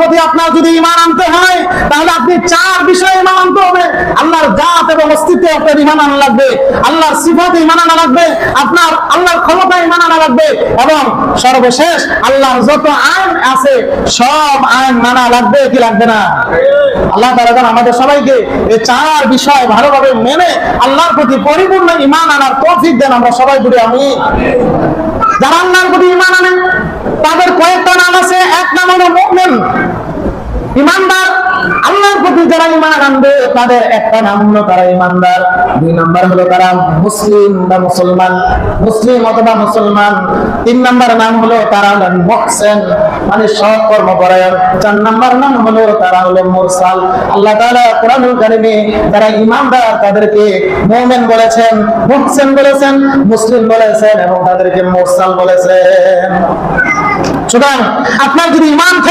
প্রতি আপনার যদি ঈমান আনতে হয় তাহলে আপনি চার বিষয়ে ঈমান আনতে হবে। আল্লাহর জাত এবং অস্তিত্বে আপনার ঈমান আনা লাগবে, আল্লাহর সিফাতে ঈমান আনা লাগবে, আপনার আল্লাহর ক্ষমতায় ঈমান আনা লাগবে, এবং সর্বশেষ আল্লাহর যত আইন আছে সব আইন মানা লাগবে কি লাগবে না? আল্লাহ তাআলা আমাদের সবাইকে এই চার বিষয় ভালোভাবে মেনে আল্লাহর প্রতি পরিপূর্ণ ঈমান আনার তৌফিক দেন। আমরা সবাই বলি আমিন। যারা আল্লাহর প্রতি ঈমান আনে তাদের কয়েকটা নাম আছে। এক নাম হলো মুমিন, ঈমানদার। আল্লাহর প্রতি যারা ঈমান আনবে তাদের একটা নাম হলো তারা ঈমানদার। দুই নাম্বার হলো তারা মুসলিম বা মুসলমান, মুসলিম অথবা মুসলমান। তিন নাম্বার নাম হলো তারা হলেন মুহসিন, মানে সৎ কর্মপরায়ণ। চার নাম্বার নাম হলো তারা হলো মুরসাল। আল্লাহ তাআলা কোরআনুল কারীমে যারা ঈমানদার তাদেরকে মুমিন বলেছেন, মুহসিন বলেছেন, মুসলিম বলেছেন এবং তাদেরকে মুরসাল বলেছেন। সুতরাং আপনার যদি ঈমান থেকে